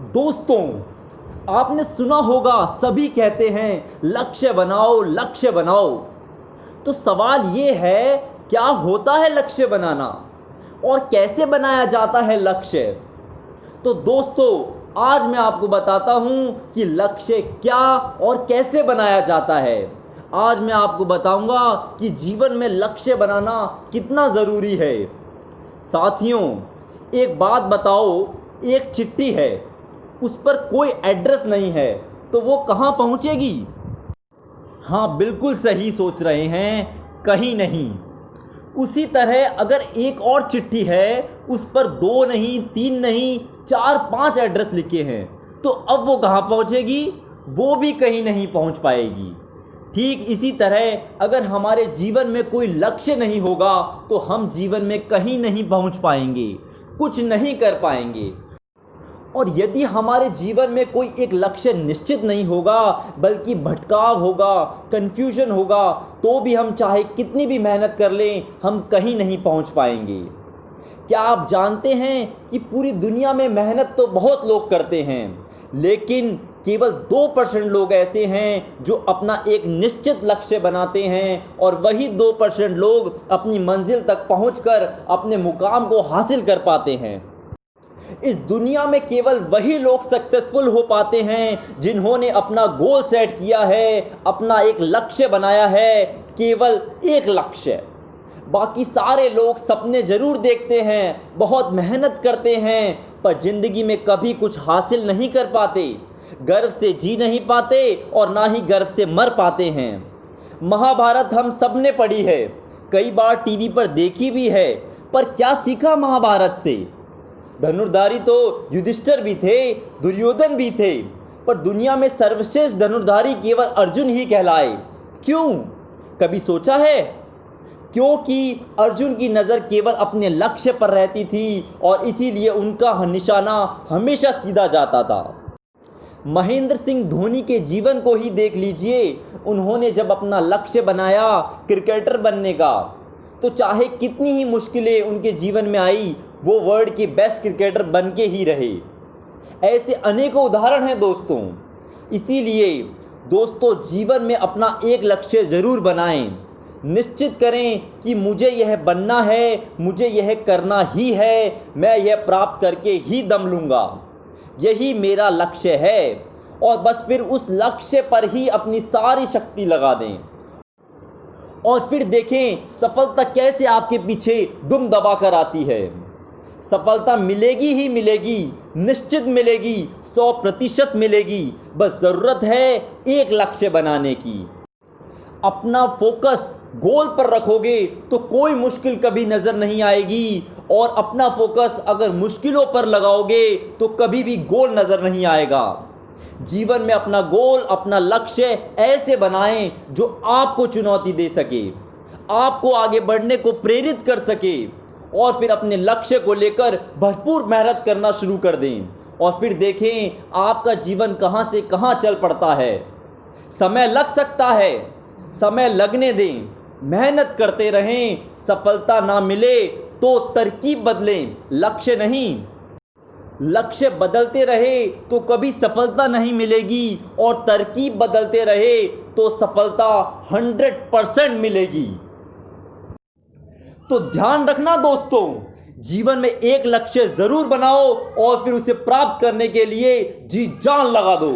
दोस्तों, आपने सुना होगा सभी कहते हैं लक्ष्य बनाओ, लक्ष्य बनाओ। तो सवाल ये है, क्या होता है लक्ष्य बनाना और कैसे बनाया जाता है लक्ष्य। तो दोस्तों, आज मैं आपको बताता हूँ कि लक्ष्य क्या और कैसे बनाया जाता है। आज मैं आपको बताऊँगा कि जीवन में लक्ष्य बनाना कितना ज़रूरी है। साथियों, एक बात बताओ, एक चिट्ठी है, उस पर कोई एड्रेस नहीं है, तो वो कहाँ पहुँचेगी? हाँ, बिल्कुल सही सोच रहे हैं, कहीं नहीं। उसी तरह अगर एक और चिट्ठी है, उस पर 2 नहीं, 3 नहीं, 4-5 एड्रेस लिखे हैं, तो अब वो कहाँ पहुँचेगी? वो भी कहीं नहीं पहुँच पाएगी। ठीक इसी तरह अगर हमारे जीवन में कोई लक्ष्य नहीं होगा तो हम जीवन में कहीं नहीं पहुँच पाएंगे, कुछ नहीं कर पाएंगे। और यदि हमारे जीवन में कोई एक लक्ष्य निश्चित नहीं होगा, बल्कि भटकाव होगा, कन्फ्यूजन होगा, तो भी हम चाहे कितनी भी मेहनत कर लें, हम कहीं नहीं पहुंच पाएंगे। क्या आप जानते हैं कि पूरी दुनिया में मेहनत तो बहुत लोग करते हैं, लेकिन केवल 2% लोग ऐसे हैं जो अपना एक निश्चित लक्ष्य बनाते हैं, और वही 2% लोग अपनी मंजिल तक पहुंचकर अपने मुकाम को हासिल कर पाते हैं। इस दुनिया में केवल वही लोग सक्सेसफुल हो पाते हैं जिन्होंने अपना गोल सेट किया है, अपना एक लक्ष्य बनाया है, केवल एक लक्ष्य। बाकी सारे लोग सपने ज़रूर देखते हैं, बहुत मेहनत करते हैं, पर ज़िंदगी में कभी कुछ हासिल नहीं कर पाते, गर्व से जी नहीं पाते और ना ही गर्व से मर पाते हैं। महाभारत हम सब ने पढ़ी है, कई बार टीवी पर देखी भी है, पर क्या सीखा महाभारत से? धनुर्धारी तो युधिष्ठिर भी थे, दुर्योधन भी थे, पर दुनिया में सर्वश्रेष्ठ धनुर्धारी केवल अर्जुन ही कहलाए। क्यों? कभी सोचा है? क्योंकि अर्जुन की नज़र केवल अपने लक्ष्य पर रहती थी और इसीलिए उनका निशाना हमेशा सीधा जाता था। महेंद्र सिंह धोनी के जीवन को ही देख लीजिए। उन्होंने जब अपना लक्ष्य बनाया क्रिकेटर बनने का, तो चाहे कितनी ही मुश्किलें उनके जीवन में आई, वो वर्ल्ड के बेस्ट क्रिकेटर बन के ही रहे। ऐसे अनेकों उदाहरण हैं दोस्तों। इसीलिए दोस्तों, जीवन में अपना एक लक्ष्य ज़रूर बनाएं। निश्चित करें कि मुझे यह बनना है, मुझे यह करना ही है, मैं यह प्राप्त करके ही दम लूँगा, यही मेरा लक्ष्य है। और बस फिर उस लक्ष्य पर ही अपनी सारी शक्ति लगा दें और फिर देखें सफलता कैसे आपके पीछे दुम दबा कर आती है। सफलता मिलेगी ही मिलेगी, निश्चित मिलेगी, 100% मिलेगी। बस ज़रूरत है एक लक्ष्य बनाने की। अपना फोकस गोल पर रखोगे तो कोई मुश्किल कभी नज़र नहीं आएगी, और अपना फोकस अगर मुश्किलों पर लगाओगे तो कभी भी गोल नज़र नहीं आएगा। जीवन में अपना गोल, अपना लक्ष्य ऐसे बनाएं जो आपको चुनौती दे सके, आपको आगे बढ़ने को प्रेरित कर सके, और फिर अपने लक्ष्य को लेकर भरपूर मेहनत करना शुरू कर दें, और फिर देखें आपका जीवन कहां से कहां चल पड़ता है। समय लग सकता है, समय लगने दें, मेहनत करते रहें। सफलता ना मिले तो तरकीब बदलें, लक्ष्य नहीं। लक्ष्य बदलते रहे तो कभी सफलता नहीं मिलेगी, और तरकीब बदलते रहे तो सफलता 100% मिलेगी। तो ध्यान रखना दोस्तों, जीवन में एक लक्ष्य ज़रूर बनाओ और फिर उसे प्राप्त करने के लिए जी जान लगा दो।